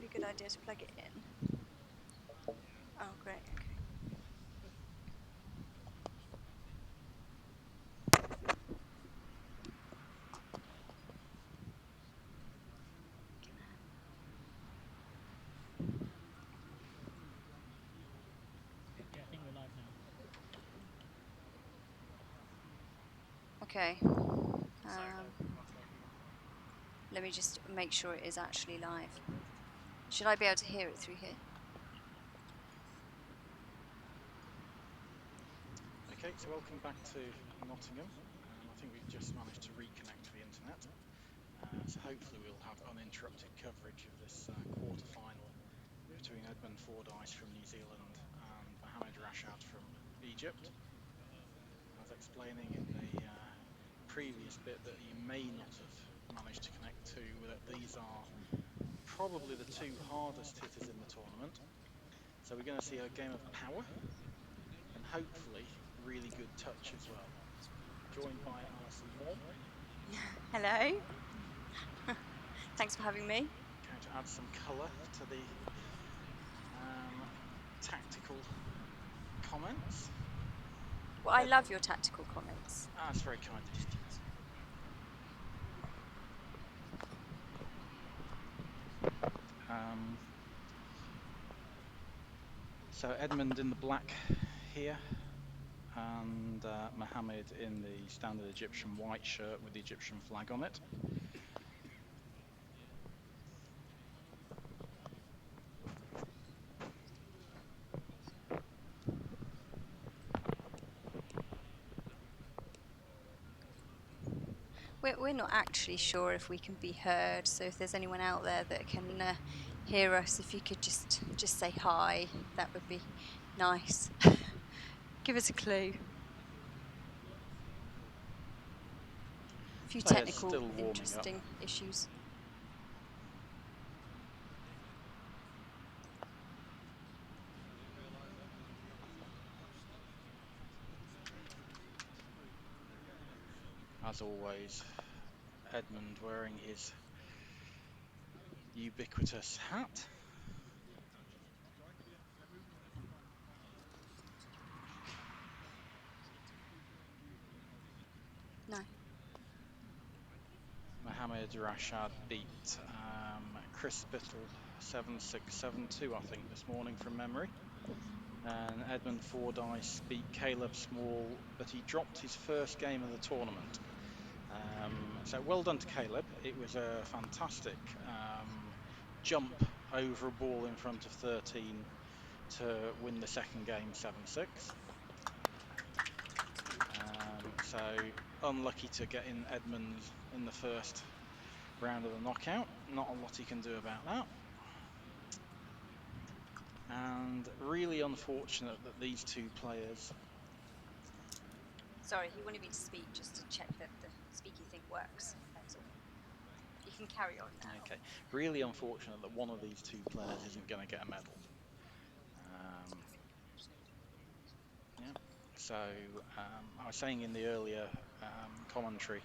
probably a good idea to plug it in. Oh, great, okay. Yeah, I think we're live now. Okay. Let me just make sure it is actually live. Should I be able to hear it through here? Okay, so welcome back to Nottingham. I think we've just managed to reconnect to the internet. So hopefully we'll have uninterrupted coverage of this quarter-final between Edmund Fordyce from New Zealand and M Rashad from Egypt. I was explaining in the previous bit that you may not have managed to connect to, that these are probably the two hardest hitters in the tournament. So we're going to see a game of power and hopefully really good touch as well. Joined by Alison Moore. Hello. Thanks for having me. Going to add some colour to the tactical comments. Well, I love your tactical comments. That's very kind of you. So Edmund in the black here, and Mohammed in the standard Egyptian white shirt with the Egyptian flag on it. We're not actually sure if we can be heard, so if there's anyone out there that can hear us, if you could just say hi, that would be nice. Give us a clue. A few Players technical, still warming interesting up. issues. As always, Edmund wearing his ubiquitous hat. No. Mohammed Rashad beat Chris Bittle 7-6, 7-2, I think, this morning from memory. And Edmund Fordyce beat Caleb Small, but he dropped his first game of the tournament. So well done to Caleb. It was a fantastic jump over a ball in front of 13 to win the second game 7-6. So unlucky to get in Edmund in the first round of the knockout. Not a lot he can do about that. And really unfortunate that these two players... Sorry, he wanted me to speak just to check that the speaky thing works. That's all. You can carry on now. Okay, really unfortunate that one of these two players isn't going to get a medal. Yeah. So I was saying in the earlier commentary,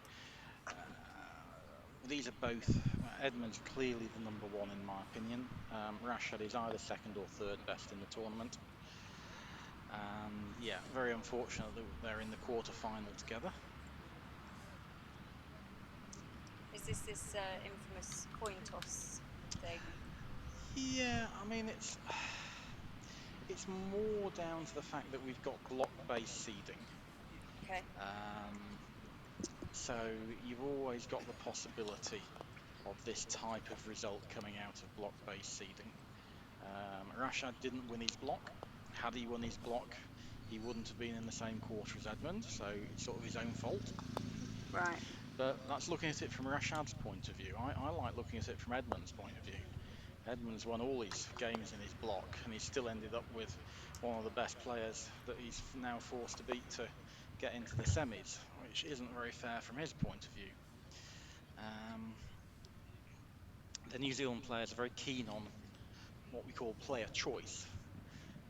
these are both, Edmund's clearly the number one in my opinion. Rashad is either second or third best in the tournament. Yeah, very unfortunate that they're in the quarter-final together. Is this infamous coin toss thing? Yeah, I mean, it's more down to the fact that we've got block-based seeding. Okay. So you've always got the possibility of this type of result coming out of block-based seeding. Rashad didn't win his block. Had he won his block, he wouldn't have been in the same quarter as Edmund, so it's sort of his own fault. Right. But that's looking at it from Rashad's point of view. I like looking at it from Edmund's point of view. Edmund's won all his games in his block, and he's still ended up with one of the best players that he's now forced to beat to get into the semis, which isn't very fair from his point of view. The New Zealand players are very keen on what we call player choice,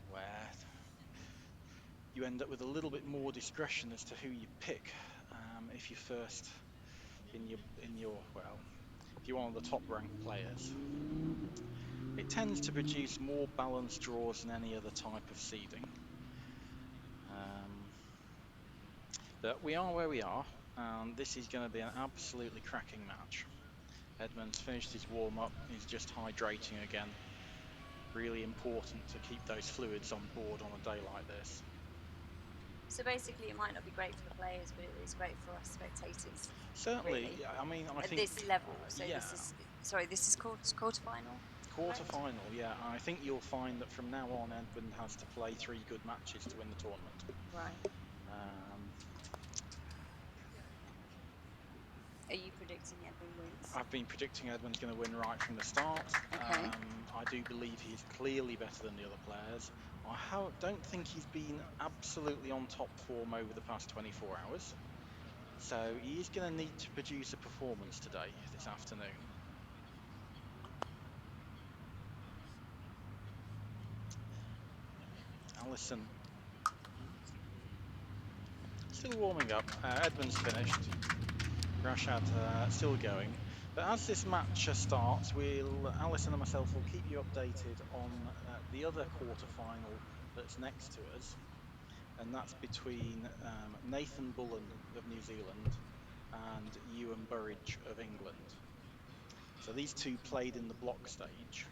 where you end up with a little bit more discretion as to who you pick if you're first in your well, if you're one of the top ranked players. it tends to produce more balanced draws than any other type of seeding. But we are where we are, and this is going to be an absolutely cracking match. Edmund's finished his warm-up, he's just hydrating again. Really important to keep those fluids on board on a day like this. So basically, it might not be great for the players, but it is great for us spectators. Certainly, really. I mean, I At think this level. So yeah, this is quarter-final. quarter-final. Yeah, I think you'll find that from now on, Edmund has to play 3 good matches to win the tournament. Right. Are you predicting Edmund wins? I've been predicting Edmund's going to win right from the start. Okay. I do believe he's clearly better than the other players. I don't think he's been absolutely on top form over the past 24 hours. So he is going to need to produce a performance today, this afternoon. Allison still warming up. Edmund's finished. Rashad still going. But as this match starts, Alison and myself will keep you updated on the other quarter-final that's next to us, and that's between Nathan Bullen of New Zealand and Ewan Burridge of England. So these two played in the block stage,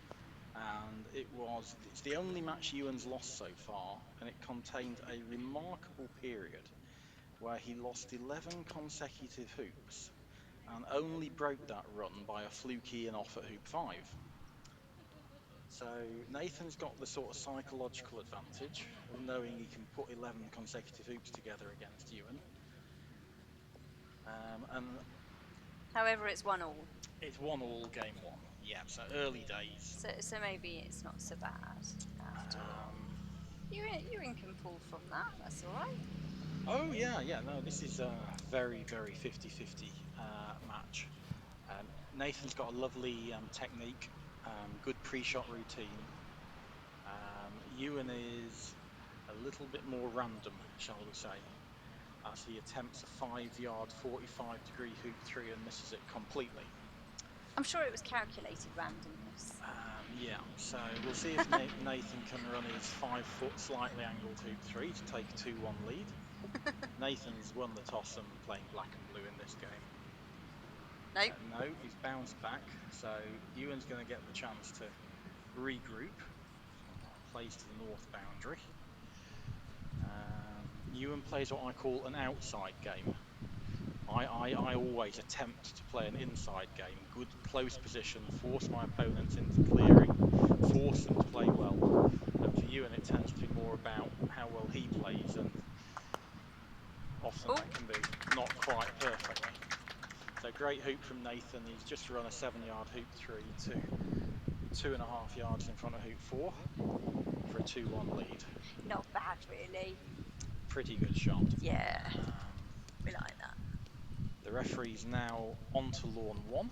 and it's the only match Ewan's lost so far, and it contained a remarkable period where he lost 11 consecutive hoops and only broke that run by a fluky and off at hoop 5. So Nathan's got the sort of psychological advantage of knowing he can put 11 consecutive hoops together against Ewan. And However, it's 1-1. it's 1-1 game 1. Yeah, so early days. So maybe it's not so bad after all. Ewan can pull from that. That's all right. Oh yeah, no, this is a very, very 50-50 match. Nathan's got a lovely technique, good pre-shot routine. Ewan is a little bit more random, shall we say, as he attempts a 5-yard, 45-degree hoop 3 and misses it completely. I'm sure it was calculated randomness. Yeah, so we'll see if Nathan can run his 5-foot slightly angled hoop 3 to take a 2-1 lead. Nathan's won the toss and playing black and blue in this game. Nope. No, he's bounced back, so Ewan's going to get the chance to regroup. Plays to the north boundary. Ewan plays what I call an outside game. I always attempt to play an inside game. Good close position, force my opponents into clearing, force them to play well. And for Ewan, it tends to be more about how well he plays, and often that can be not quite perfect. So great hoop from Nathan. He's just run a 7-yard hoop 3 to 2.5 yards in front of hoop 4 for a 2-1 lead. Not bad, really. Pretty good shot. Yeah, we like that. The referee's now onto lawn 1,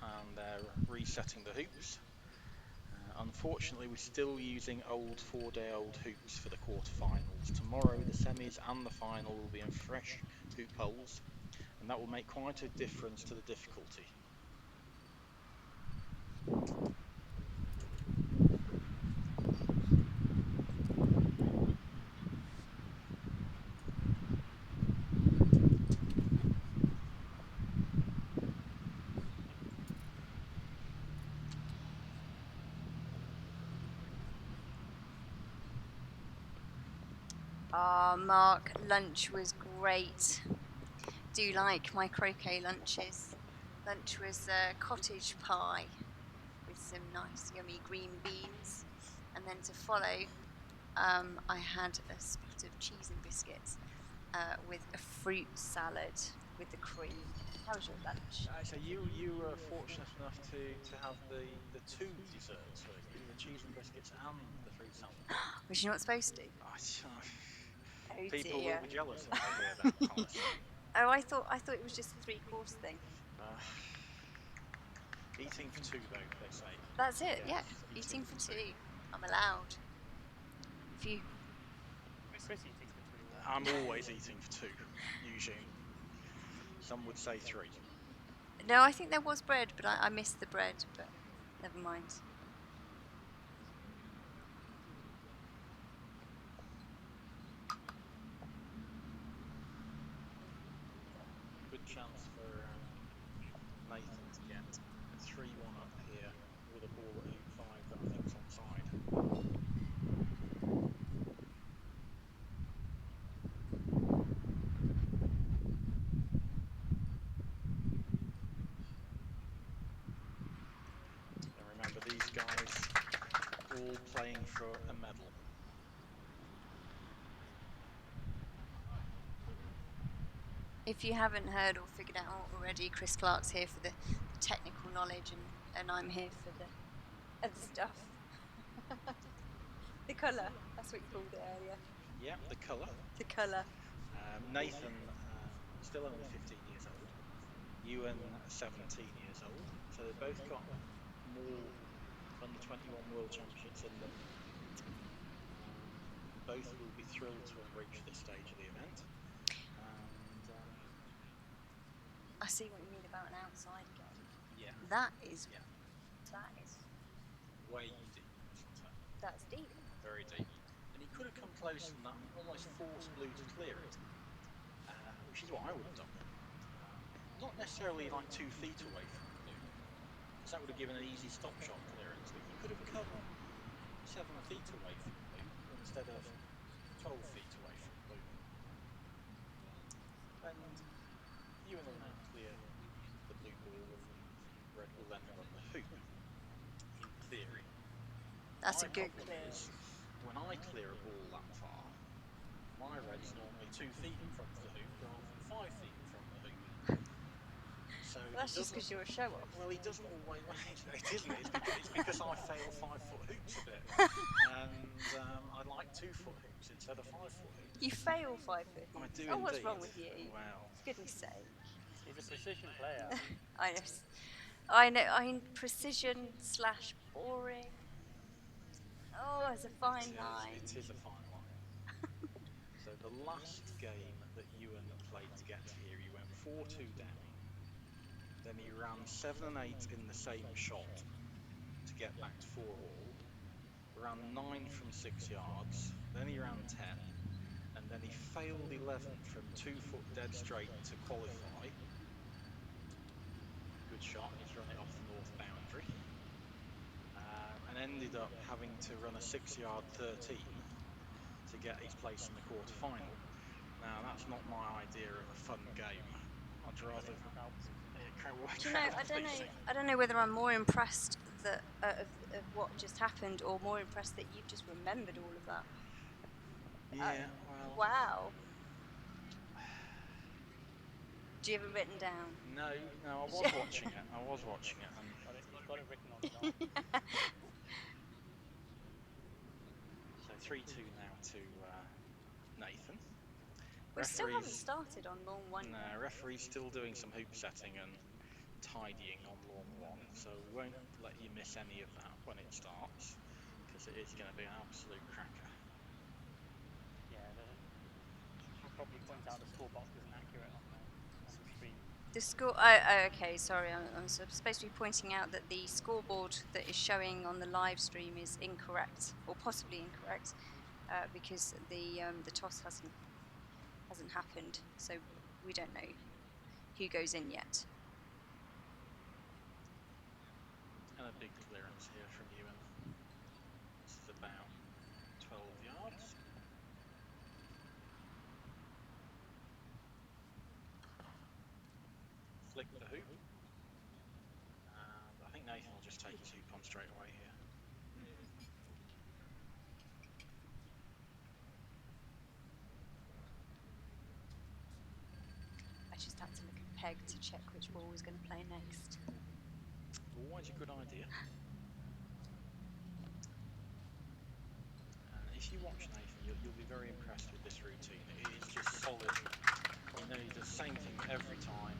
and they're resetting the hoops. Unfortunately, we're still using old 4-day-old hoops for the quarterfinals. Tomorrow, the semis and the final will be in fresh hoop holes, and that will make quite a difference to the difficulty. Mark, lunch was great. Do like my croquet lunches. Lunch was cottage pie with some nice yummy green beans, and then to follow I had a spot of cheese and biscuits with a fruit salad with the cream. How was your lunch? So you were fortunate enough to have the 2 desserts, weren't you? The cheese and biscuits and the fruit salad. Was you not supposed to? Oh People dear. will be jealous when they hear that, Alison. Oh, I thought it was just a 3-course thing. Eating for 2, though, they say. That's it, Yes, yeah. Eating for 2. I'm allowed. If you... Chris eating for 3. I'm always eating for 2, usually. Some would say 3. No, I think there was bread, but I missed the bread, but never mind. chance for Nathan to get a 3-1 up here with a ball at hoop 5 that I think's onside. And remember, these guys all playing for a medal. If you haven't heard or figured out already, Chris Clark's here for the technical knowledge, and I'm here for the other stuff. The colour, that's what you called it earlier. Yeah, the colour. The colour. Nathan, still only 15 years old. Ewan, 17 years old. So they've both got more under 21 World Championships in them. Both will be thrilled to have reached this stage of the event. I see what you mean about an outside game. Yeah. That is Way deep, isn't it? That's deep. Very deep. And he could have come close from that, almost forced Blue to clear it, which is what I would have done. Not necessarily like 2 feet away from Blue, because that would have given an easy stop shot clearance. But you could have come 7 feet away from Blue instead of 12 feet away from Blue. And you will now clear the blue ball, and red will then run the hoop. In theory. That's My a good problem clear. is, when I clear a ball that far, my red's normally 2 feet in front of the hoop rather than 5 feet in front of the hoop. So Well, that's just because you're a show off. well, he doesn't always. It isn't. It's because I fail 5-foot hoops a bit, and I like 2-foot hoops instead of 5-foot hoops. You fail 5 foot. I do Oh, what's indeed. wrong with you? Well, For goodness sake. He's a precision player. I know. I mean, precision / boring. Oh, it's a fine line. It is a fine line. So the last game that Ewan played to get to here, he went 4-2 down. Then he ran 7 and 8 in the same shot to get back to 4-all. Ran 9 from 6 yards. Then he ran 10. And then he failed 11 from 2-foot dead straight to qualify. Good shot. He's run it off the north boundary. And ended up having to run a 6-yard 13 to get his place in the quarter-final. Now, that's not my idea of a fun game. I'd rather Do you know? I don't know whether I'm more impressed of what just happened, or more impressed that you've just remembered all of that. Yeah. Wow. Do you have it written down? No, I was watching it. And You've got it written on the line. So 3-2 now to Nathan. We still haven't started on lawn 1 No, yet. referee's still doing some hoop setting and tidying on lawn 1, so we won't let you miss any of that when it starts, because it is going to be an absolute cracker. Yeah, should probably point out the score box isn't accurate on the screen. The score. Okay, sorry. I'm supposed to be pointing out that the scoreboard that is showing on the live stream is incorrect, or possibly incorrect, because the toss hasn't happened, so we don't know who goes in yet. And a big clearance here from Ewan. This is about 12 yards. Flick the hoop. And I think Nathan will just take his hoop on straight away here. I just had to look at Peg to check which ball was going to play next. Always a good idea. If you watch Nathan, you'll be very impressed with this routine. It is just solid. You know, he does the same thing every time.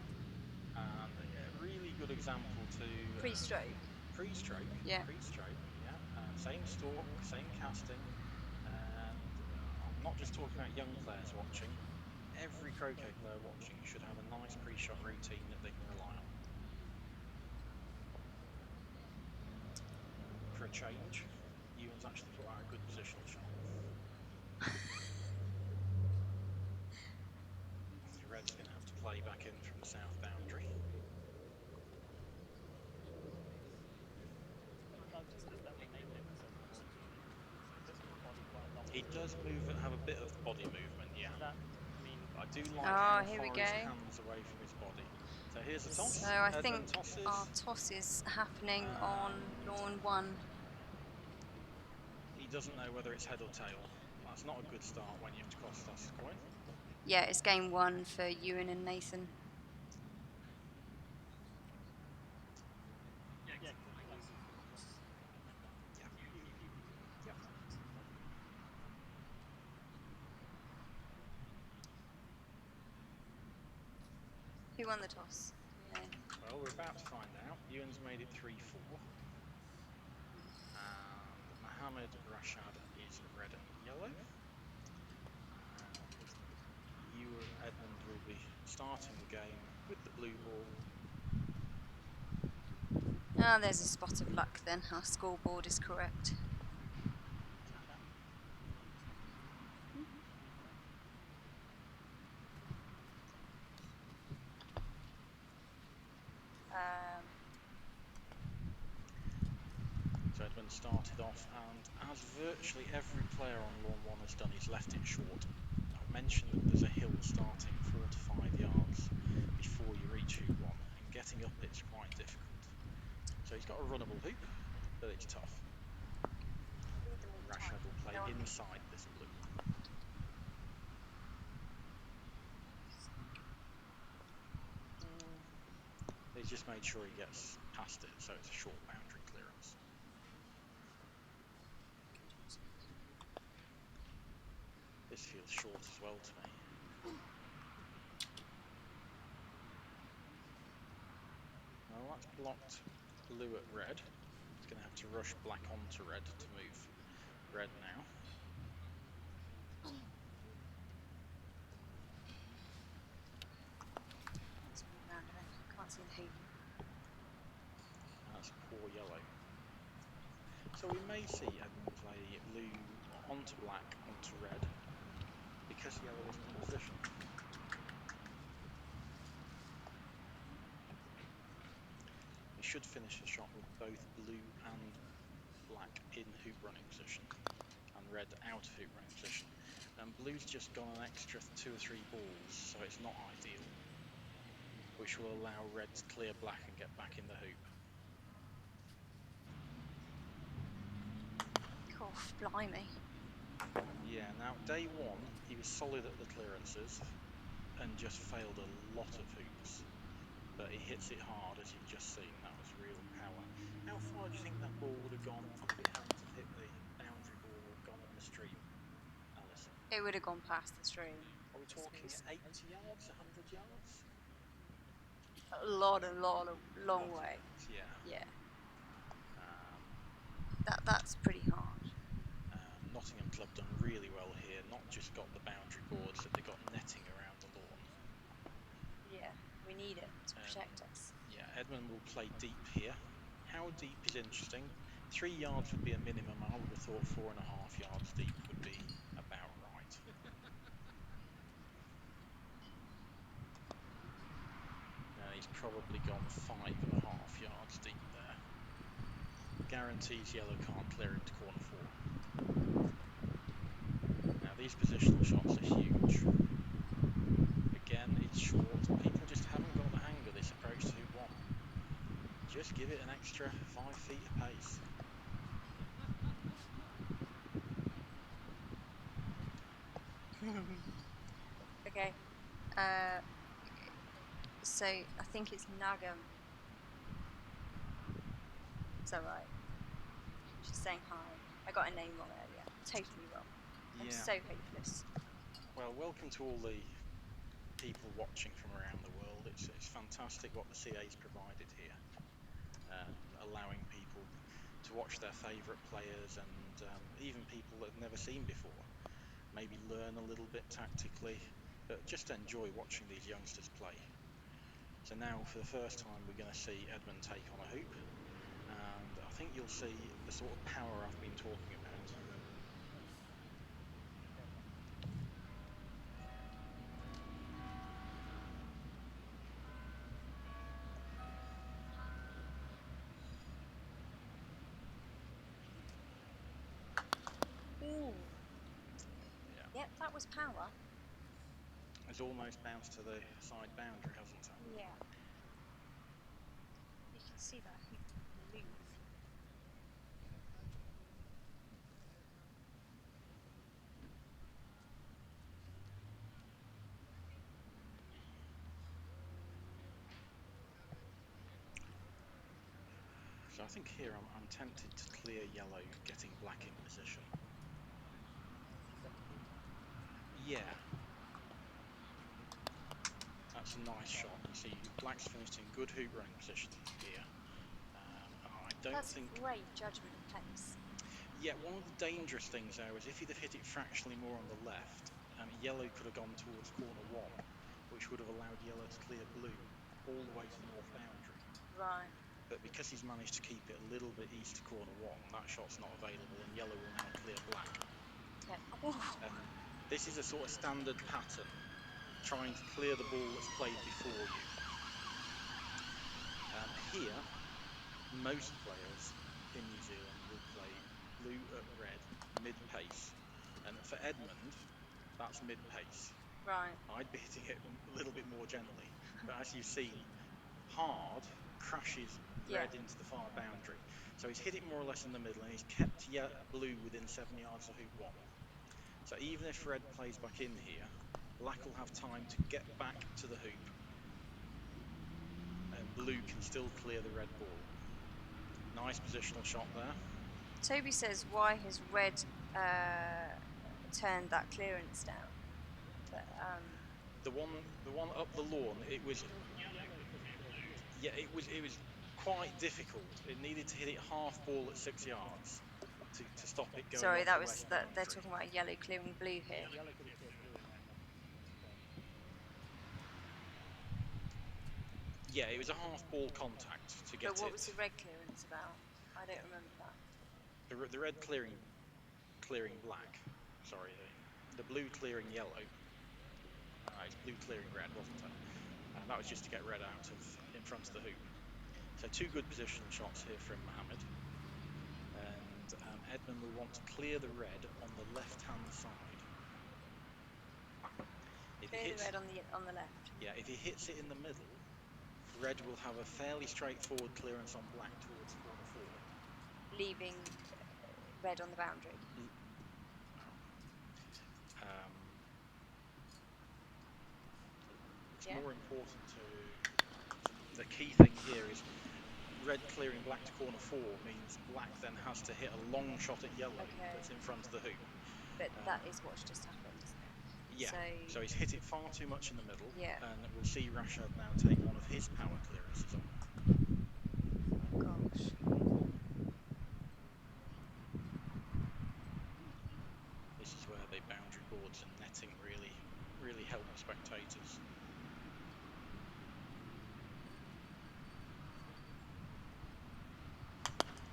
And a really good example to... Pre-stroke. Pre-stroke. Yeah. Pre-stroke, yeah. Same stalk, same casting. And I'm not just talking about young players watching. Every croquet player watching should have a nice pre-shot routine that they can rely on. For a change, Ewan's actually put out a good positional shot. Red's going to have to play back in from the south boundary. I've just noticed that when they lift the ball, he puts his body quite a long. He does have a bit of body movement, yeah. So that, I mean, I do like Oh, how here we far his go. hands away from his body. So here's a toss. So I Edmund think tosses. our toss is happening on lawn 1. He doesn't know whether it's head or tail. That's not a good start when you have to cross-toss the coin. Yeah, it's game 1 for Ewan and Nathan. yeah. Who won the toss? Yeah. Well, we're about to find out. Ewan's made it 3-4. And Mohammed Rashad is red and yellow. You, Edmund, will be starting the game with the blue ball. Ah, there's a spot of luck then. Our scoreboard is correct. So Edmund started off, and as virtually every player on lawn 1 has done, he's left it short. I've mentioned that there's a hill starting 4 to 5 yards before you reach hoop 1, and getting up it's quite difficult. So he's got a runnable hoop, but it's tough. Rashad will play inside this blue. He's just made sure he gets past it, so it's a short boundary clearance. This feels short as well to me. Well, that's blocked blue at red. He's going to have to rush black onto red to move red now. Can't see the hoop. That's poor yellow. So we may see Edmund play blue onto black onto red because yellow isn't in position. We should finish the shot with both blue and black in hoop running position and red out of hoop running position. And blue's just gone an extra 2 or 3 balls, so it's not ideal, which will allow red to clear black and get back in the hoop. Oh, blimey. Yeah, now day 1 he was solid at the clearances and just failed a lot of hoops, but he hits it hard, as you've just seen. That was real power. How far do you think that ball would have gone if it hadn't have hit the boundary ball or gone on the stream, Alison? It would have gone past the stream. Are we talking 80 yards, 100 yards? A lot of long way. Yeah. Yeah. That's pretty hard. Nottingham Club done really well here, not just got the boundary boards, but they got netting around the lawn. Yeah, we need it to protect us. Yeah, Edmund will play deep here. How deep is interesting. 3 yards would be a minimum. I would have thought 4.5 yards deep would be about right. He's probably gone 5.5 yards deep there. Guarantees yellow can't clear into corner 4. Now these positional shots are huge. Again, it's short. People just haven't got the hang of this approach to hoop 1. Just give it an extra 5 feet of pace. Okay. So I think it's Nagam. Is that right? She's saying hi. I got her name wrong earlier. Totally wrong. I'm so hopeless. Well, welcome to all the people watching from around the world. It's fantastic what the CA's provided here, allowing people to watch their favourite players and even people that have never seen before. Maybe learn a little bit tactically, but just enjoy watching these youngsters play. So now, for the first time, we're going to see Edmund take on a hoop, and I think you'll see the sort of power I've been talking about. Yep, that was power. It's almost bounced to the side boundary, hasn't it? Yeah. You can see that hoop move. So I think here I'm tempted to clear yellow, getting black in position. Yeah. That's a nice shot. You see, black's finished in good hoop running position here. I don't That's think... great judgment of pace. Yeah, one of the dangerous things there was if he'd have hit it fractionally more on the left, yellow could have gone towards corner 1, which would have allowed yellow to clear blue all the way to the north boundary. Right. But because he's managed to keep it a little bit east to corner 1, that shot's not available, and yellow will now clear black. Yep. This is a sort of standard pattern, trying to clear the ball that's played before you. Here, most players in New Zealand will play blue at red, mid-pace. And for Edmund, that's mid-pace. Right. I'd be hitting it a little bit more gently. But as you've seen, hard crashes red into the far boundary. So he's hit it more or less in the middle, and he's kept blue within 7 yards of hoop 1. So even if red plays back in here, black will have time to get back to the hoop, and blue can still clear the red ball. Nice positional shot there. Toby says, why has red turned that clearance down? But, the one up the lawn, it was quite difficult. It needed to hit it half ball at 6 yards to stop it going. Sorry, off that the was west that they're boundary. talking about yellow clearing blue here. Yellow could have cleared blue and then Yeah, it was a half ball contact to get it. But what was the red clearance about? I don't remember that. The red clearing black. Sorry, the blue clearing yellow. It's blue clearing red, wasn't it? And that was just to get red out of in front of the hoop. So 2 good positional shots here from Mohammed. And Edmund will want to clear the red on the left-hand side. Clear the red on the left. Yeah, if he hits it in the middle, red will have a fairly straightforward clearance on black towards corner 4. Leaving red on the boundary. It's more important to... The key thing here is red clearing black to corner 4 means black then has to hit a long shot at yellow that's in front of the hoop. But that is what's just happened, isn't it? Yeah, so he's hit it far too much in the middle, and we'll see Rashad now take one of his power clearances on. Oh gosh. This is where the boundary boards and netting really help the spectators.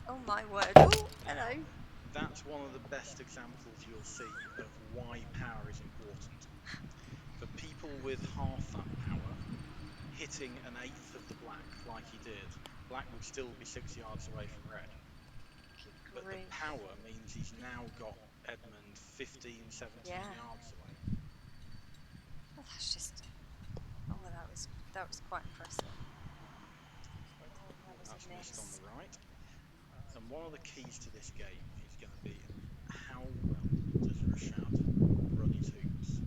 Oh my word. Oh, hello. That's one of the best examples you'll see of why power is important. For people with half that power, hitting an eighth of the black like he did, black would still be 6 yards away from red. But the power means he's now got Edmund 15, 17 yards away. Oh, that's just... Oh, that was quite impressive. That's missed on the right. And one of the keys to this game is going to be how well does Rashad run his hoops.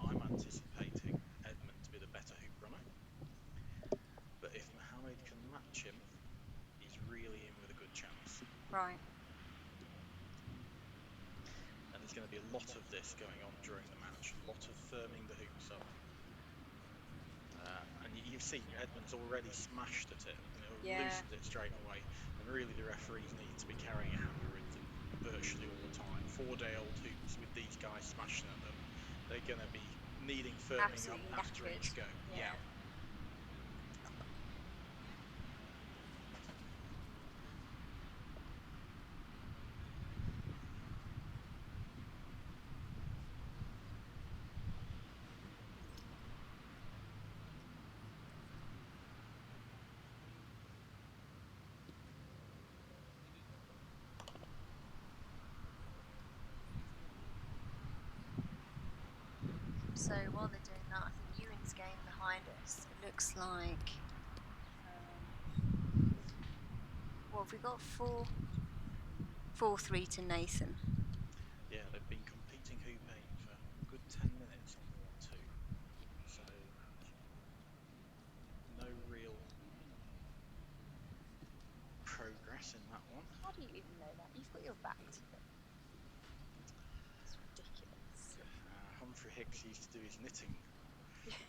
I'm anticipating Edmund to be the better hoop runner. But if Mohammed can match him, he's really in with a good chance. Right. And there's going to be a lot of this going on during the match, a lot of firming the hoops up. And you've seen Edmund's already smashed at it, loosened it straight away. And really the referees need to be carrying a hammer with them virtually all the time. 4-day-old hoops with these guys smashing at them. They're going to be needing firming up after each go. Yeah. So while they're doing that, I think Ewan's game behind us. It looks like. What have we got? 4-3 to Nathan. Yeah, they've been competing hoop aim for a good 10 minutes on the 1-2. So, no real progress in that one. How do you even know that? You've got your back to them. It's ridiculous. Humphrey Hicks used to do his knitting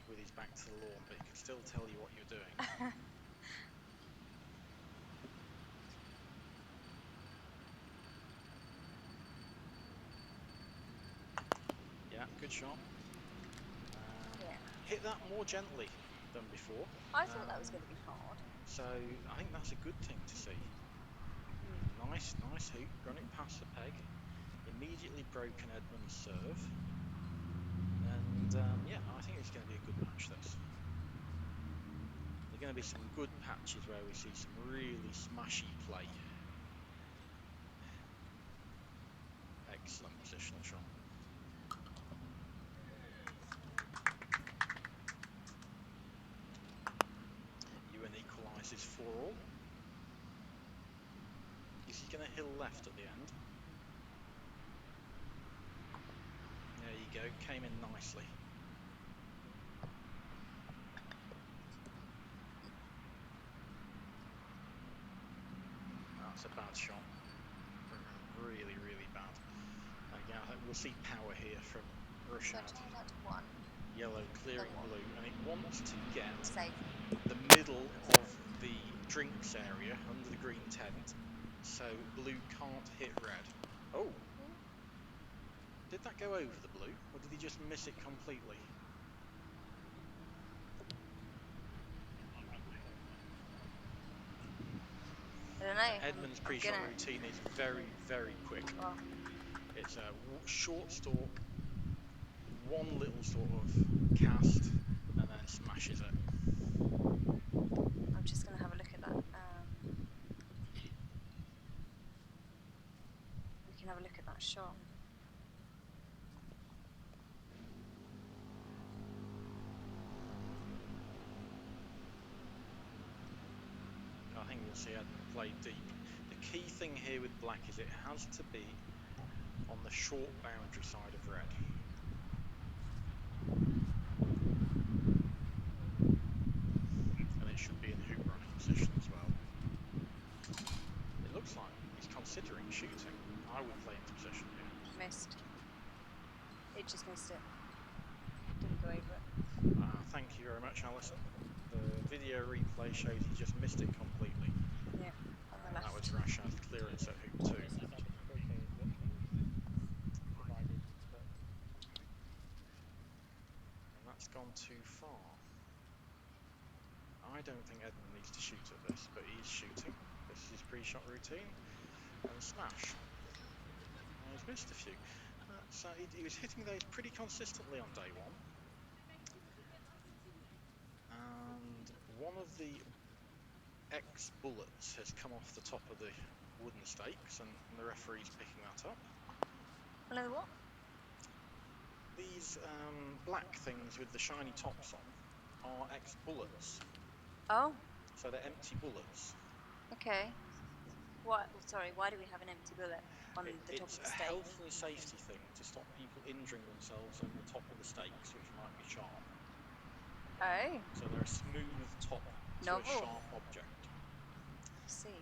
with his back to the lawn, but he could still tell you what you're doing. Yeah, good shot. Yeah. Hit that more gently than before. I thought that was going to be hard. So I think that's a good thing to see. Nice hoop, run it past the peg. Immediately broken Edmund's serve. And yeah, I think it's going to be a good match, this. There are going to be some good patches where we see some really smashy play. Excellent positional shot. Ewan equalises 4-all. Is he going to hill left at the end? There you go, came in nicely. That's a bad shot. Really, really bad. Again, I think we'll see power here from Rashad. Yellow clearing blue, and it wants to get the middle of the drinks area under the green tent, so blue can't hit red. Oh! Did that go over the blue, or did he just miss it completely? I don't know. Edmund's pre-shot routine is very, very quick. Oh. It's a short stalk, one little sort of cast, and then smashes it. I'm just going to have a look at that. We can have a look at that shot. I think we'll see Edmund play deep. The key thing here with black is it has to be on the short boundary side of red. And it should be in hoop running position as well. It looks like he's considering shooting. I would play into position here. Missed. It just missed it. Didn't go over it. Thank you very much, Alison. The video replay shows he just missed it completely. Yeah, on the left. That was Rashad's clearance at hoop 2. And that's gone too far. I don't think Edmund needs to shoot at this, but he's shooting. This is his pre-shot routine. And smash. He's missed a few. So he was hitting those pretty consistently on day one. And one of the X-bullets has come off the top of the wooden stakes, and the referee's picking that up. Another what? These black things with the shiny tops on are X-bullets. Oh. So they're empty bullets. Okay. What? Sorry, why do we have an empty bullet on the top of the It's a stake? health and safety thing to stop people injuring themselves on the top of the stakes, which might be sharp. Oh. So they're a smooth top to a sharp object. I see.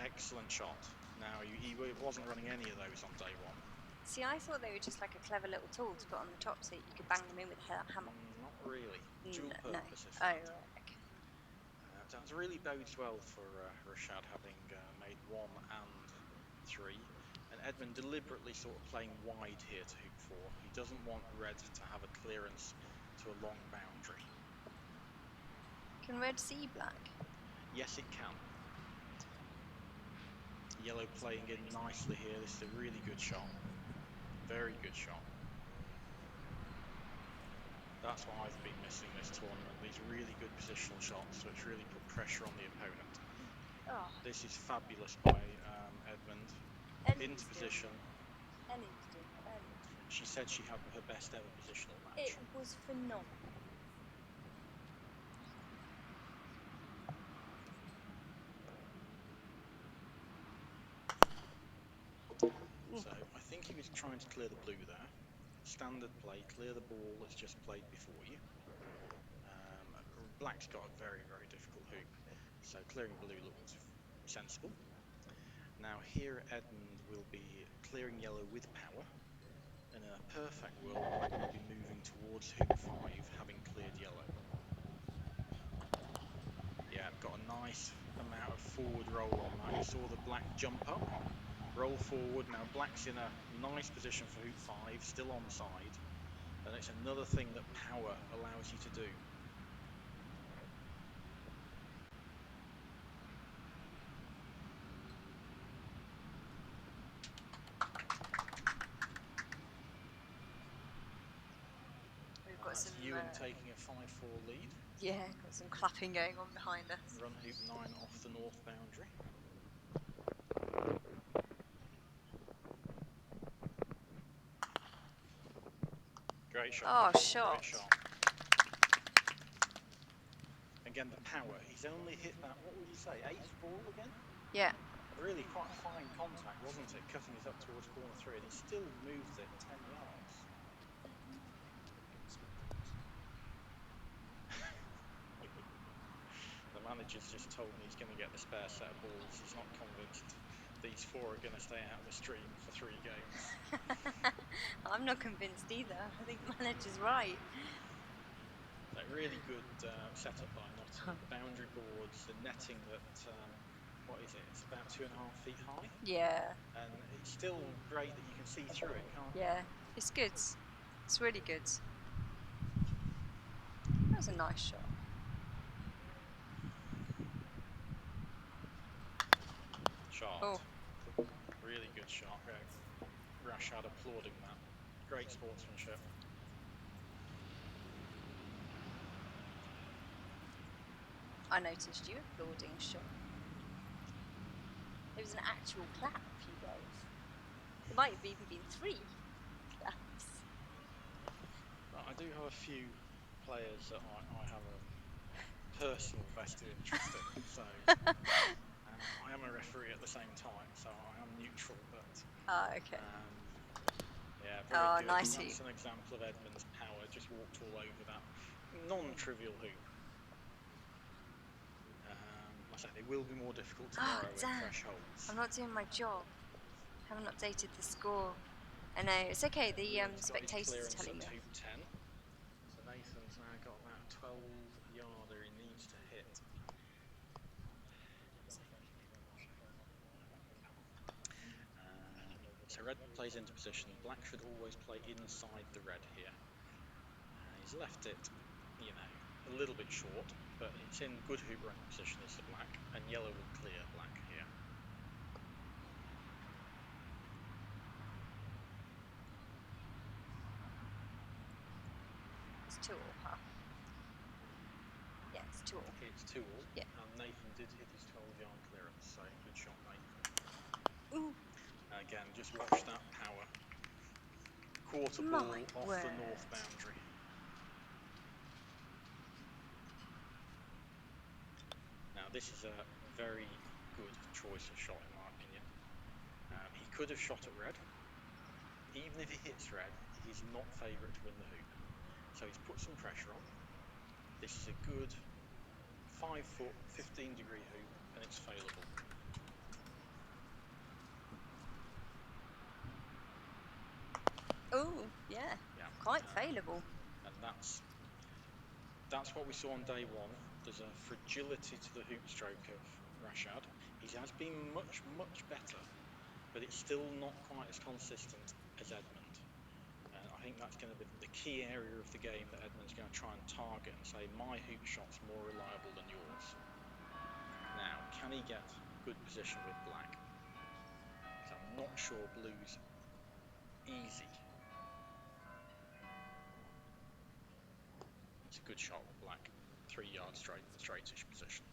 Excellent shot. Now, he wasn't running any of those on day one. See, I thought they were just like a clever little tool to put on the top so you could bang them in with a hammer. Not really. Dual purpose. No. Oh, right. Okay. That really bodes well for Rashad having made 1 and 3. And Edmund deliberately sort of playing wide here to hoop 4. He doesn't want red to have a clearance to a long boundary. Can red see black? Yes, it can. Yellow playing in nicely here. This is a really good shot. Very good shot. That's what I've been missing this tournament. These really good positional shots, which really put pressure on the opponent. Oh. This is fabulous by Edmund. Into position. she said she had her best ever positional match. It was phenomenal. So I think he was trying to clear the blue there. Standard play, clear the ball that's just played before you. Black's got a very, very difficult hoop, so clearing blue looks sensible. Now here Edmund will be clearing yellow with power, and in a perfect world Black will be moving towards hoop 5, having cleared yellow. Yeah, got a nice amount of forward roll on that. You saw the Black jump up, roll forward. Now Black's in a nice position for hoop 5, still onside, and it's another thing that power allows you to do. We've got some. Ewan taking a 5-4 lead. Yeah, got some clapping going on behind us. Run hoop 9 off the north boundary. Great shot. Oh, shot. Great shot. Again, the power. He's only hit that, what would you say, 8th ball again? Yeah. Really quite fine contact, wasn't it? Cutting it up towards corner 3, and he still moves it 10 yards. The manager's just told me he's going to get the spare set of balls. He's not convinced these 4 are going to stay out of the stream for 3 games. I'm not convinced either. I think the manager's right. A really good setup by Nottingham. The boundary boards, the netting that, what is it? It's about 2.5 feet high. Yeah. And it's still great that you can see through it, can't you? Yeah, it's good. It's really good. That was a nice shot. Shot. Oh. Really good shot. Rashad applauding that. Great sportsmanship. I noticed you applauding a shot. It was an actual clap you gave. It might have even been 3 claps. But I do have a few players that I have a personal vested interest in, so I am a referee at the same time, so I am neutral, but Okay. yeah, very good. Nice That's hoop. an example of Edmund's power, just walked all over that non-trivial hoop. Like I say, they will be more difficult tomorrow in fresh holes. I'm not doing my job. I haven't updated the score. I know, it's okay, the spectators are telling me. Hoop 10. So Nathan's now got about a 12-yarder he needs to hit. So red plays into position. Black should always play inside the red here. He's left it, you know, a little bit short, but it's in good hoop running position as the black, and yellow will clear black here. It's 2 all, huh? Yeah, it's 2 all. It's 2 all, yeah. And Nathan did hit his 12-yard clearance, so good shot, Nathan. Ooh. Again, just watch that power. Quarter ball off the north boundary. Now this is a very good choice of shot in my opinion. He could have shot at red. Even if he hits red, he's not favourite to win the hoop. So he's put some pressure on. This is a good 5-foot, 15-degree hoop, and it's failable. Oh, yeah. Quite failable. And that's what we saw on day 1. There's a fragility to the hoop stroke of Rashad. He has been much, much better, but it's still not quite as consistent as Edmund. And I think that's going to be the key area of the game that Edmund's going to try and target and say, my hoop shot's more reliable than yours. Now, can he get good position with black? Because I'm not sure blue's easy. It's a good shot with black. 3 yards straightish position.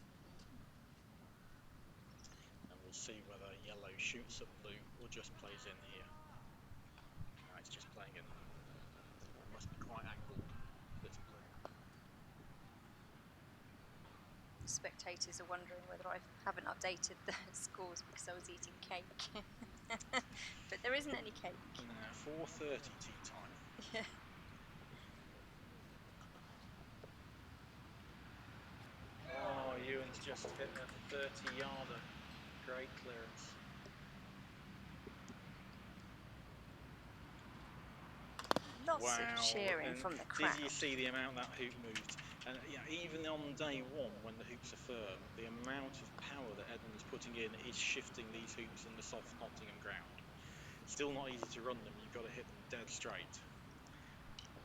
And we'll see whether yellow shoots at blue or just plays in here. It's just playing in. It must be quite angled, this blue. Spectators are wondering whether I haven't updated the scores because I was eating cake. But there isn't any cake. No, 4:30 tea time. Yeah. Oh, Ewan's just hit a 30-yarder. Great clearance. Lots Wow. of cheering And from the crowd. did you see the amount that hoop moved? And even on day one, when the hoops are firm, the amount of power that Edmund is putting in is shifting these hoops in the soft Nottingham ground. Still not easy to run them, you've got to hit them dead straight.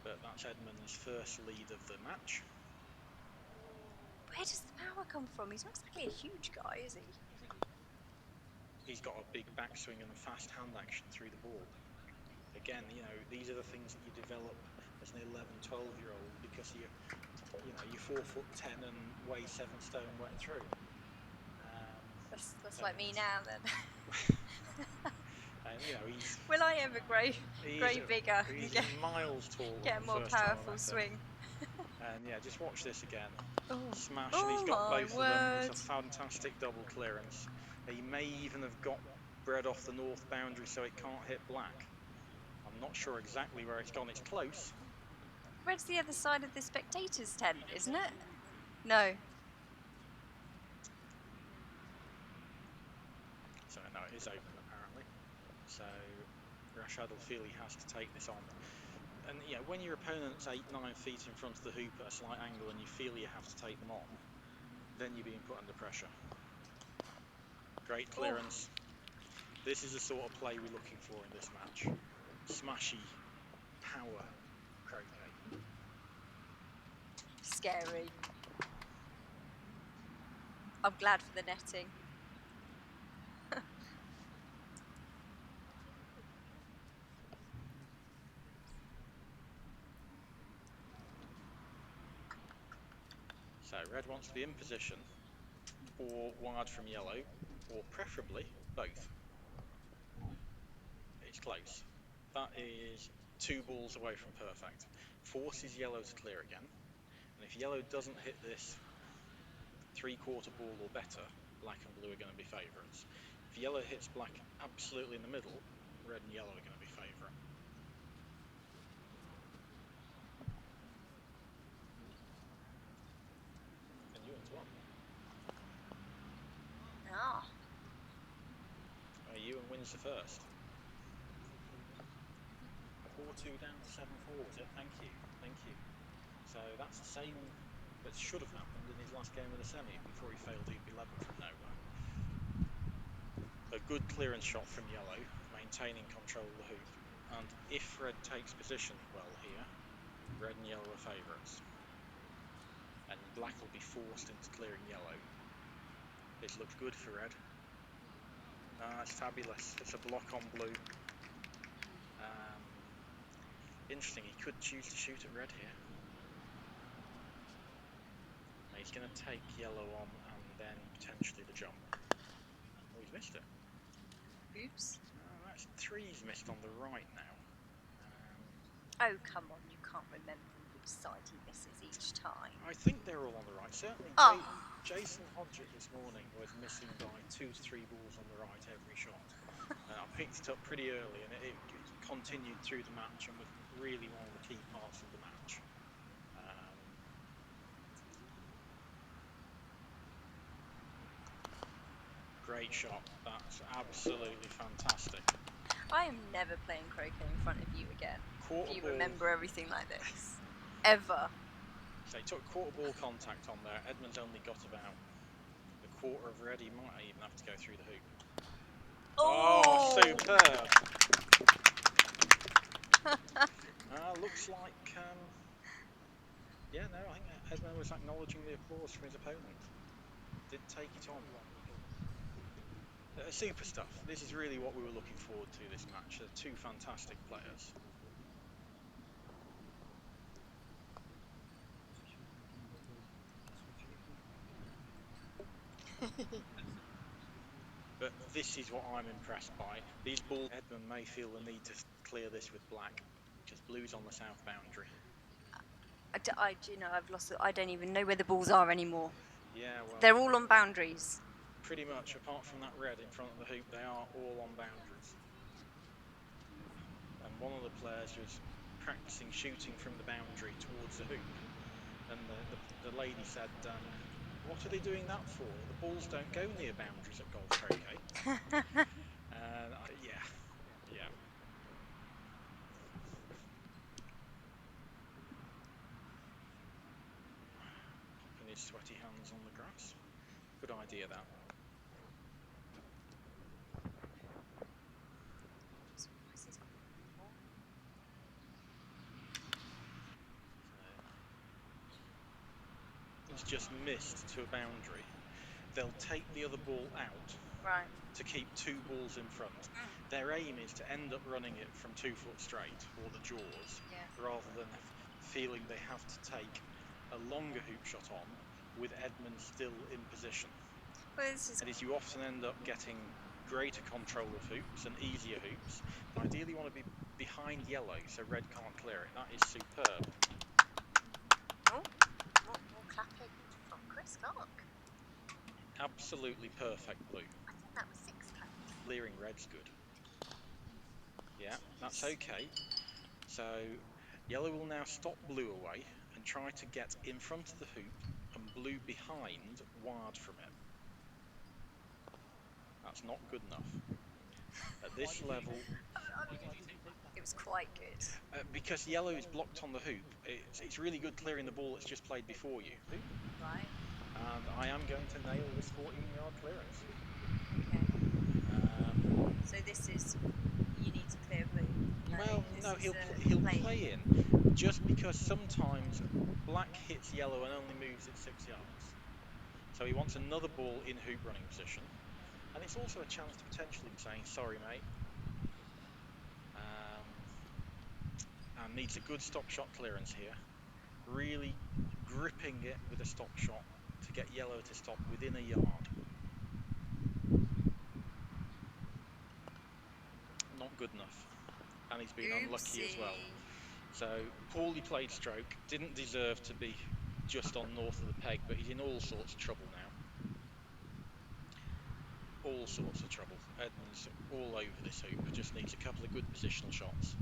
But that's Edmund's first lead of the match. Where does the power come from? He's not exactly a huge guy, is he? He's got a big backswing and a fast hand action through the ball. Again, these are the things that you develop as an 11, 12-year-old because you're 4'10" and weigh 7 stone wet through. That's like me now then. And he's. Will I ever grow bigger? He's Get miles taller. a than more the first time I powerful met him. swing. And just watch this again. Oh. Smash, Oh, and he's got my both of them. word. It's a fantastic double clearance. He may even have got bred off the north boundary so it can't hit black. I'm not sure exactly where it's gone. It's close. Red's the other side of the spectators' tent, isn't it? No. So no, it is open apparently. So Rashad will feel he has to take this on. And when your opponent's 8-9 feet in front of the hoop at a slight angle and you feel you have to take them on, then you're being put under pressure. Great clearance. Oh. This is the sort of play we're looking for in this match. Smashy, power, croquet. Scary. I'm glad for the netting. So red wants to be in position or wide from yellow, or preferably both. It's close. That is 2 balls away from perfect. Forces yellow to clear again. And if yellow doesn't hit this 3/4 ball or better, black and blue are going to be favourites. If yellow hits black absolutely in the middle, red and yellow are going to be favourite. And Ewan's won. Ah. Ewan wins the first. 4-2 down to 7-4 was it? Thank you. So that's the same that should have happened in his last game of the semi before he failed hoop 11 from nowhere. A good clearance shot from yellow, maintaining control of the hoop. And if red takes position well here, red and yellow are favourites. And black will be forced into clearing yellow. It looks good for red. It's fabulous. It's a block on blue. Interesting, he could choose to shoot at red here. He's going to take yellow on and then potentially the jump. Oh, he's missed it. Oops. That's 3's missed on the right now. Oh, come on, you can't remember which side he misses each time. I think they're all on the right. Certainly Jason Hodgett this morning was missing by 2 to 3 balls on the right every shot. I picked it up pretty early and it continued through the match and was really one of the key parts of the match. Great shot. That's absolutely fantastic. I am never playing croquet in front of you again. If you remember everything like this. Ever. So he took 1/4 ball contact on there. Edmund's only got about 1/4 of red. He might even have to go through the hoop. Oh, superb. Looks like, I think Edmund was acknowledging the applause from his opponent. Did take it on. Super stuff. This is really what we were looking forward to this match. They're 2 fantastic players. But this is what I'm impressed by. These balls, Edmund may feel the need to clear this with black, because blue's on the south boundary. You know, I've lost it. I don't even know where the balls are anymore. Yeah, well, They're all on boundaries. pretty much, apart from that red in front of the hoop, they are all on boundaries. And one of the players was practicing shooting from the boundary towards the hoop, and the lady said, what are they doing that for? The balls don't go near boundaries at golf croquet. Yeah. Popping his sweaty hands on the grass. Good idea, that. It's just missed to a boundary. They'll take the other ball out, right, to keep 2 balls in front. Their aim is to end up running it from 2 foot straight, or the jaws, rather than feeling they have to take a longer hoop shot on with Edmund still in position. Well, and as you often end up getting greater control of hoops and easier hoops, ideally you want to be behind yellow so red can't clear it. That is superb. Oh, more clapping from Chris, look. Absolutely perfect blue. I think that was 6 claps. Clearing red's good. Yeah, that's okay. So yellow will now stop blue away and try to get in front of the hoop and blue behind, wired from it. That's not good enough. At this level, it was quite good. because yellow is blocked on the hoop, it's really good clearing the ball that's just played before you. Right. And I am going to nail this 14-yard clearance. Okay. So this is, you need to clear blue. Well, no, he'll play in, just because sometimes black hits yellow and only moves it 6 yards. So he wants another ball in hoop running position. And it's also a chance to potentially be saying, sorry mate. And needs a good stop shot clearance here. Really gripping it with a stop shot to get yellow to stop within a yard. Not good enough. And he's been unlucky as well. So poorly played stroke, didn't deserve to be just on north of the peg, but he's in all sorts of trouble now. All sorts of trouble. Edmund's all over this hoop, just needs a couple of good positional shots.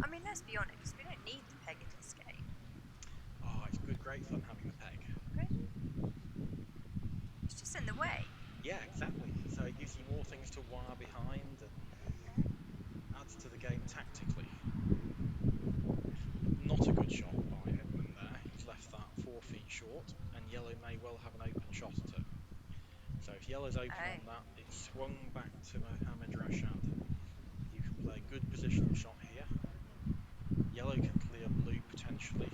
I mean, let's be honest, we don't need the peg in this game. Oh, it's good, great fun having the peg. Really? It's just in the way. Yeah, exactly. So it gives you more things to wire behind and adds to the game tactically. Not a good shot by Edmund there. He's left that 4 feet short, and yellow may well have an open shot at it. So if yellow's open on that, it's swung back to M Rashad. You can play a good positional shot here. Yellow can clear blue potentially.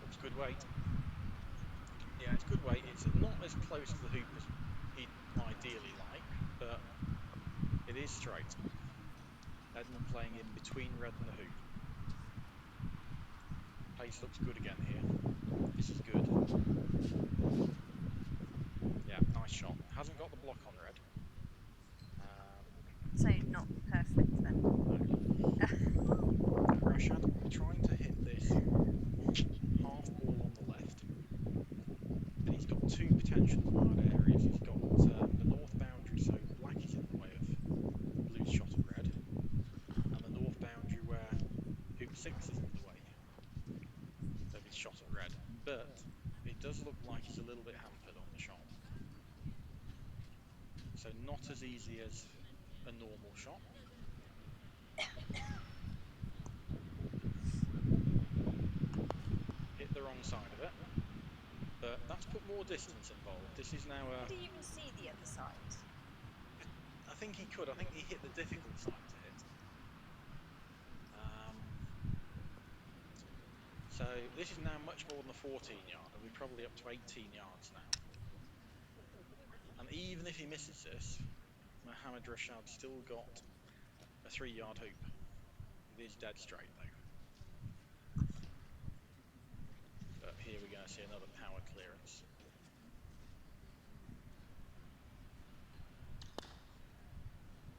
It's good weight. Yeah, it's good weight. It's not as close to the hoop as he'd ideally like, but it is straight. Edmund playing in between red and the hoop. Pace looks good again here. This is good. Yeah, nice shot. Hasn't got the block on red. So not perfect then. Rashad trying to hit this half ball on the left. And he's got 2 potential wide areas. He's got the north boundary, so black is in the way of blue's shot at red. And the north boundary where hoop 6 is in the way of his shot at red. But it does look like he's a little bit hampered on the shot. So not as easy as a normal shot. Hit the wrong side of it. But that's put more distance involved. This is now a... Did he even see the other side? I think he could. I think he hit the difficult side to hit. So this is now much more than a 14-yard, and we're probably up to 18 yards now. And even if he misses this, M Rashad's still got a 3-yard hoop. It is dead straight though. here we're going to see another power clearance.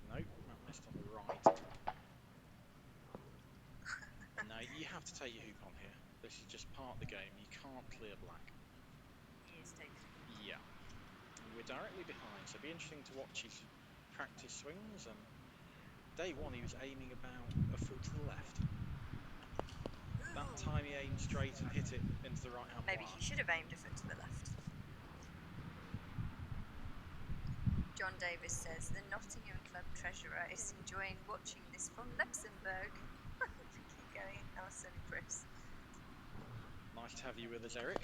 Nope, that missed on the right. No, you have to take your hoop on here. This is just part of the game. You can't clear black. He is taking it. Yeah. And we're directly behind, so it'll be interesting to watch his practice swings. And day one, he was aiming about a foot to the left. That time he aimed straight and hit it into the right hand Maybe bar. he should have aimed a foot to the left. John Davis says the Nottingham club treasurer is enjoying watching this from Luxembourg. Keep going, Alison and Chris. Nice to have you with us, Eric.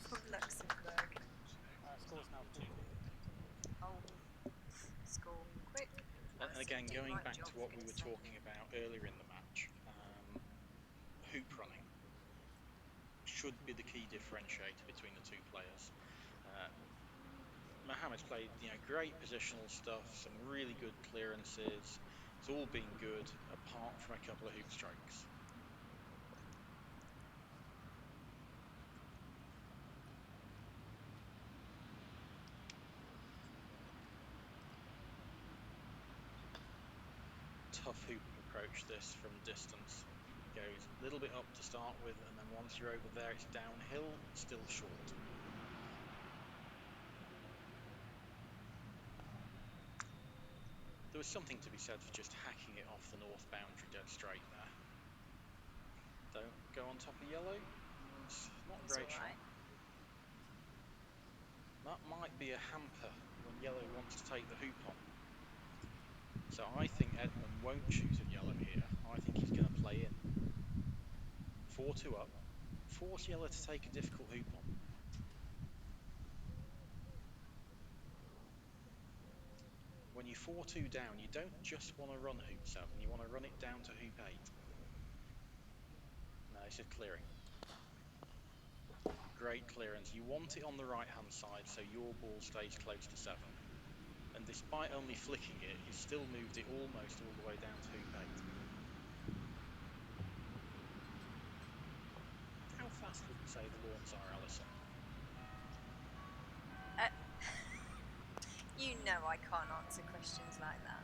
From Luxembourg. Score's now 4-2. Oh, score quick. And again, Alison, do going right back job to what for we were this talking about earlier in the match, hoop running should be the key differentiator between the two players. Mohamed's played, great positional stuff, some really good clearances. It's all been good, apart from a couple of hoop strikes. Tough hooping approach this from distance. Goes a little bit up to start with, and then once you're over there, it's downhill, still short. There was something to be said for just hacking it off the north boundary dead straight there. Don't go on top of yellow. It's not a great shot. That might be a hamper when yellow wants to take the hoop on. So I think Edmund won't shoot at yellow here. I think he's going to play in. 4-2 up. Force yellow to take a difficult hoop on. When you 4-2 down, you don't just want to run hoop 7, you want to run it down to hoop 8. No, this is clearing. Great clearance. You want it on the right hand side so your ball stays close to 7. And despite only flicking it, he's still moved it almost all the way down to hoop 8. How fast would you say the lawns are, Alison? You know I can't answer questions like that.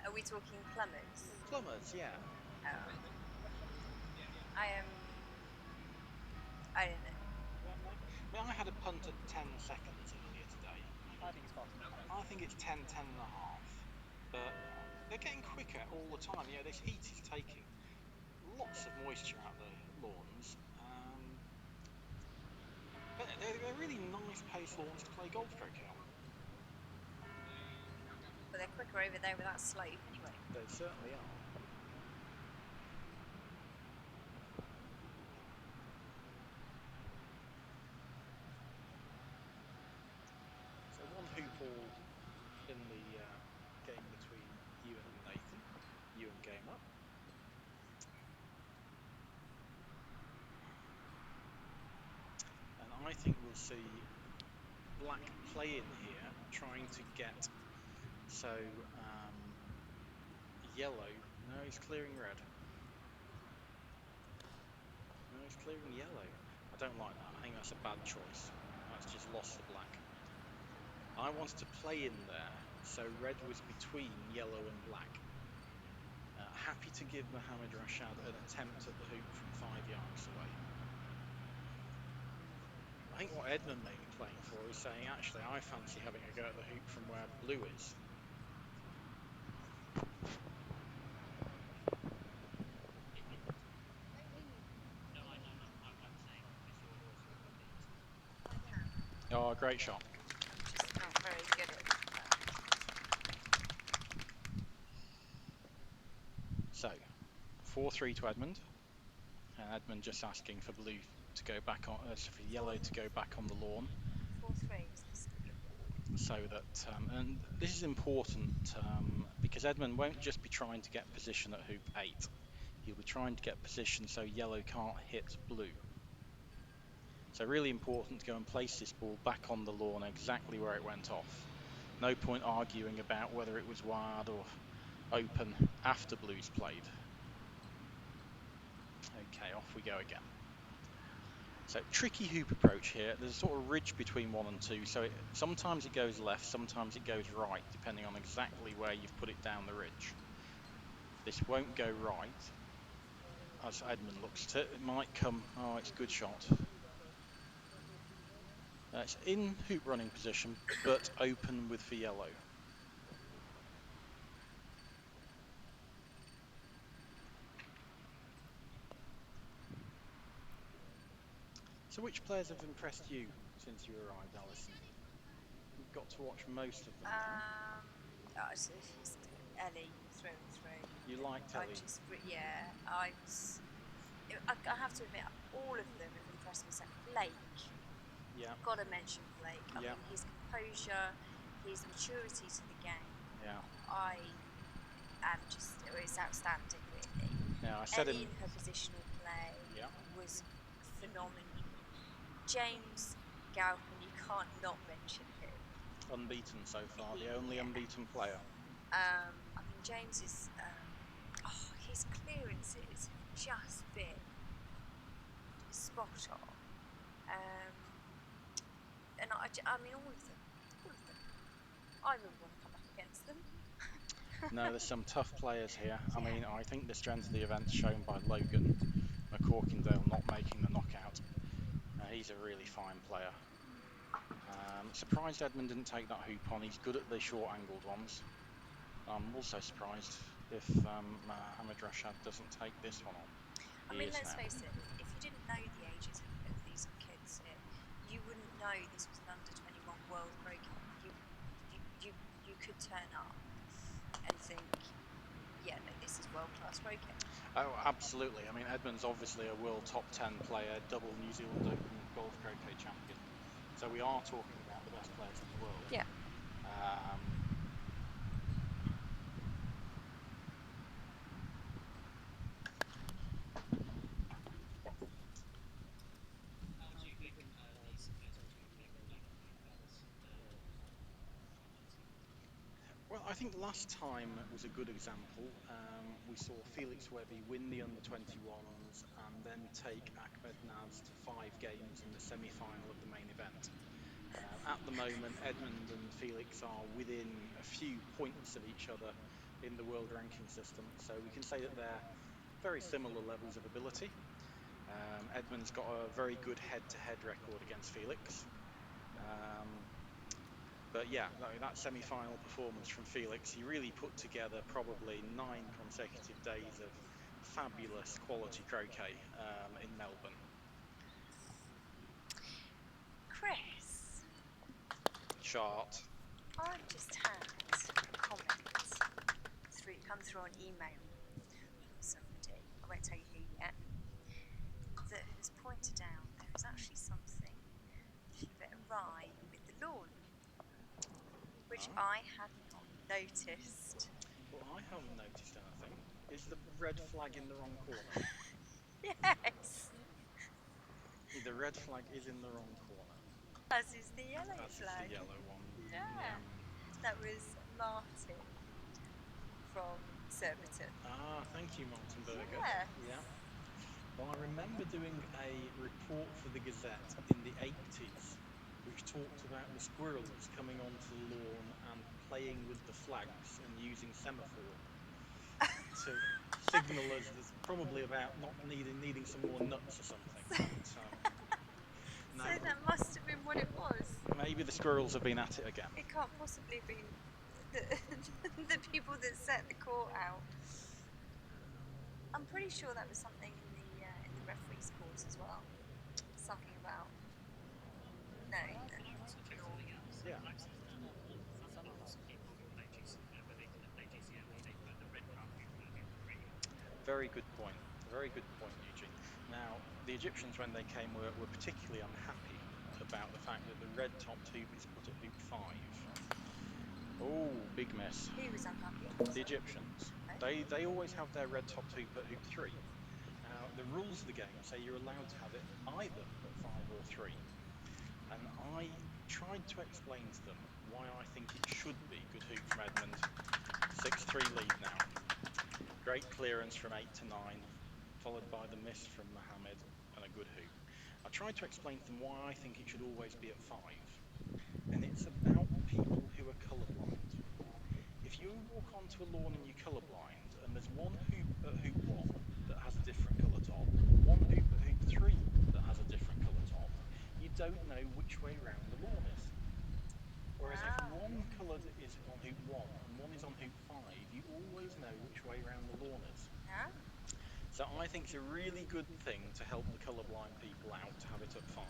Are we talking plumbers? Plumbers, yeah. I don't know. I had a punt at 10 seconds earlier today. I think it's fast. I think it's 10, 10 and a half. But they're getting quicker all the time. This heat is taking lots of moisture out of the lawns. But they're really nice pace lawns to play golf croquet on. But they're quicker over there with that slope anyway. They certainly are. So one hoop ball in the game between Ewan and Nathan. Ewan game up. And I think we'll see black play in here, trying to get yellow. No, he's clearing red. No, he's clearing yellow. I don't like that. I think that's a bad choice. That's just lost the black. I wanted to play in there, so red was between yellow and black. Happy to give Mohamed Rashad an attempt at the hoop from 5 yards away. I think what Edmund may be playing for is saying, actually, I fancy having a go at the hoop from where blue is. Oh, great shot. Just not very good at that. So, 4-3 to Edmund. And Edmund just asking for blue to go back on, for yellow to go back on the lawn. 4-3. So that, and this is important because Edmund won't just be trying to get position at hoop 8. He'll be trying to get position so yellow can't hit blue. So really important to go and place this ball back on the lawn exactly where it went off. No point arguing about whether it was wide or open after blue's played. Okay, off we go again. So tricky hoop approach here. There's a sort of ridge between 1 and 2, so sometimes it goes left, sometimes it goes right, depending on exactly where you've put it down the ridge. This won't go right, as Edmund looks at it. It might come. Oh, it's a good shot. It's in hoop running position, but open with for yellow. So which players have impressed you since you arrived, Alison? You've got to watch most of them now. It's Ellie through and through. You liked Ellie? I have to admit, all of them have impressed me. So Blake, Yeah. Got to mention Blake. I Yeah. mean, his composure, his maturity to the game. Yeah. It's outstanding, really. Yeah, I said Ellie him. in her positional play Yeah. was phenomenal. James Galpin, you can't not mention him. Unbeaten so far, the only unbeaten player. I mean, James is. His clearances have just been spot on. And I mean, all of them. I wouldn't want to come up against them. No, there's some tough players here. I mean, I think the strength of the event's shown by Logan McCorkindale not making the knockout. He's a really fine player. Surprised Edmund didn't take that hoop on. He's good at the short angled ones. I'm also surprised if M Rashad doesn't take this one on. I mean, let's face it, if you didn't know the ages of these kids here, you wouldn't know this was an under-21 world croquet. You could turn up and think, yeah, no, this is world-class croquet. Oh, absolutely. I mean, Edmund's obviously a world top 10 player, double New Zealand Open golf croquet champion. So we are talking about the best players in the world. Yeah. Well, I think last time was a good example. We saw Felix Webby win the under-21s and then take Ahmed Naz to 5 games in the semi-final of the main event. At the moment, Edmund and Felix are within a few points of each other in the world ranking system, so we can say that they're very similar levels of ability. Edmund's got a very good head-to-head record against Felix. But yeah, that semi-final performance from Felix, he really put together probably 9 consecutive days of fabulous quality croquet in Melbourne. Chris. Chart. I've just had a comment come through on email from somebody, I won't tell you who yet, that has pointed out there is actually something a little bit awry with the lawn, which I had not noticed. Well, I haven't noticed anything. Is the red flag in the wrong corner? Yes. The red flag is in the wrong corner. As is the yellow As flag. is the yellow one. Yeah. That was Martin from Surbiton. Ah, thank you, Martin Berger. Yeah. Well, I remember doing a report for the Gazette in the 80s, which talked about the squirrels coming onto the lawn and playing with the flags and using semaphore to signal us there's probably about not needing some more nuts or something. No. So that must have been what it was. Maybe the squirrels have been at it again. It can't possibly be the people that set the court out. I'm pretty sure that was something in the referee's course as well. Something about no. Yeah. Very good point. Very good point, Eugene. Now, the Egyptians, when they came, were particularly unhappy about the fact that the red topped hoop is put at hoop 5. Oh, big mess. Who was unhappy? The Egyptians. They always have their red topped hoop at hoop 3. Now, the rules of the game say you're allowed to have it either at 5 or 3. And I tried to explain to them why I think it should be. Good hoop from Edmund. 6-3 lead now. Great clearance from 8 to 9. followed by the miss from Mohammed and a good hoop. I tried to explain to them why I think it should always be at 5, and it's about people who are colourblind. If you walk onto a lawn and you're colourblind, and there's one hoop at hoop 1 that has a different colour top, one hoop at hoop 3 that has a different colour top, you don't know which way round the lawn is. Whereas if one coloured is on hoop 1 and one is on hoop 5, you always know which way round the lawn is. Yeah. So I think it's a really good thing to help the colourblind people out to have it at 5.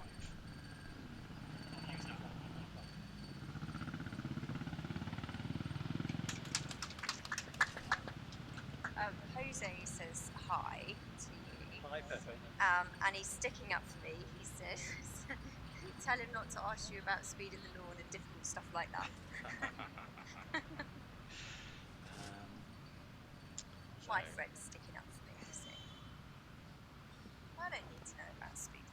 Jose says hi to you. Hi, Pepe. And he's sticking up for me. He says, tell him not to ask you about speed in the lawn and difficult stuff like that. My friend's sticking up for me, you see. I don't need to know about speed.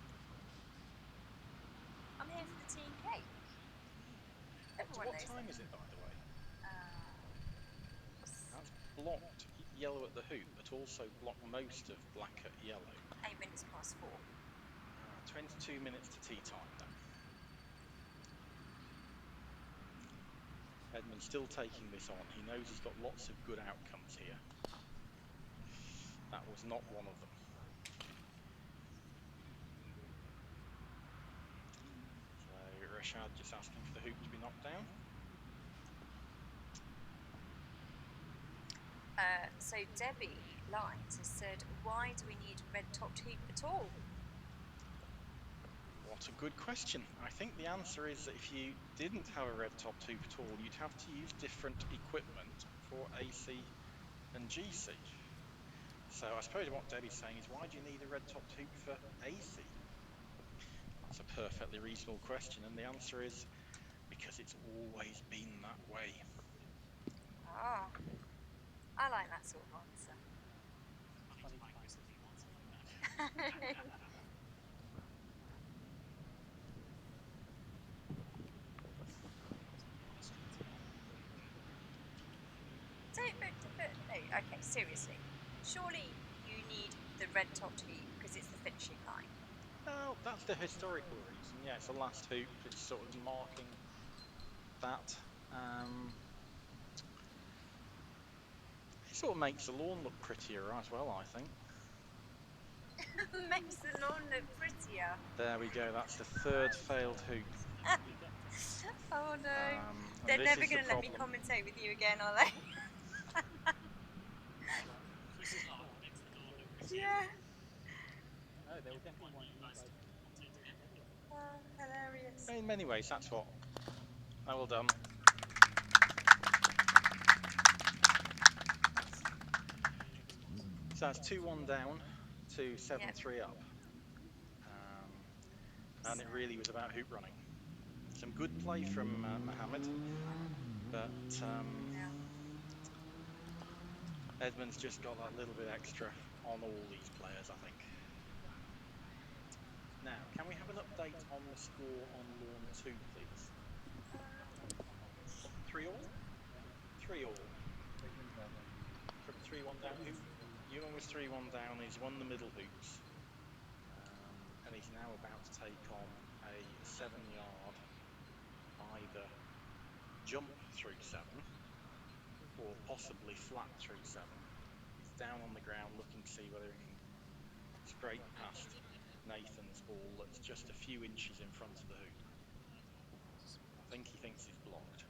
I'm here for the tea and cake. Everyone What knows time that. is it, by the way? That's Blocked yellow at the hoop, but also blocked most of black at yellow. 8 minutes past 4. 22 minutes to tea time then. Edmund's still taking this on. He knows he's got lots of good outcomes here. That was not one of them. So Rashad just asking for the hoop to be knocked down. So Debbie Lines has said, why do we need a red-topped hoop at all? What a good question. I think the answer is that if you didn't have a red-topped hoop at all, you'd have to use different equipment for AC and GC. So I suppose what Debbie's saying is, why do you need a red-topped hoop for AC? That's a perfectly reasonable question, and the answer is because it's always been that way. Ah, I like that sort of answer. No, okay, seriously. Surely you need the red-topped hoop because it's the finishing line. Well, that's the historical reason. Yeah, it's the last hoop. It's sort of marking that. It sort of makes the lawn look prettier as well, I think. Makes the lawn look prettier. There we go. That's the third failed hoop. Oh no. They're never going to let me commentate with you again, are they? Yeah. No, they will definitely want you guys to commentate together. Oh, hilarious. In many ways, that's what. Oh, well done. So that's 2-1 down to 7-3 up. And it really was about hoop running. Some good play from Mohammed, but Edmund's just got that little bit extra on all these players, I think. Now, can we have an update on the score on lawn 2, please? 3-all? 3-all. From 3-1 down. Ewan was 3-1 down. He's won the middle hoops. And he's now about to take on a 7-yard either jump through 7 or possibly flat through 7. He's down on the ground looking to see whether he can scrape past Nathan's ball that's just a few inches in front of the hoop. I think he thinks he's blocked.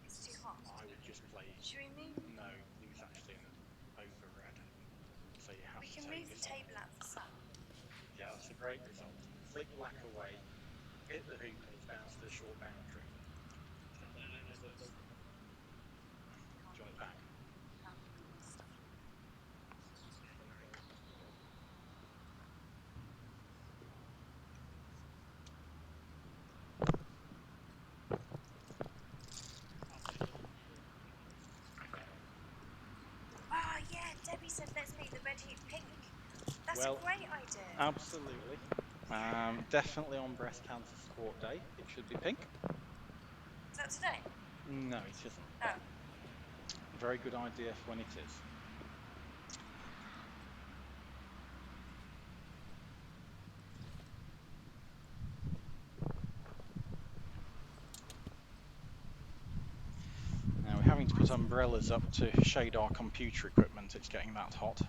It's too hot. I would just play. Should we move? No, he was actually over red. So you have We to can take move the this table out for sun. Yeah, that's a great result. Flick black away, hit the hoop, and it's bounced to the short boundary. Join it back. Oh yeah, Debbie said let's make the red hoop pink. That's Well, a great idea. Absolutely. Definitely on Breast Cancer Support Day, it should be pink. Is that today? No, it isn't. Oh. Very good idea for when it is. umbrellas up to shade our computer equipment. It's getting that hot.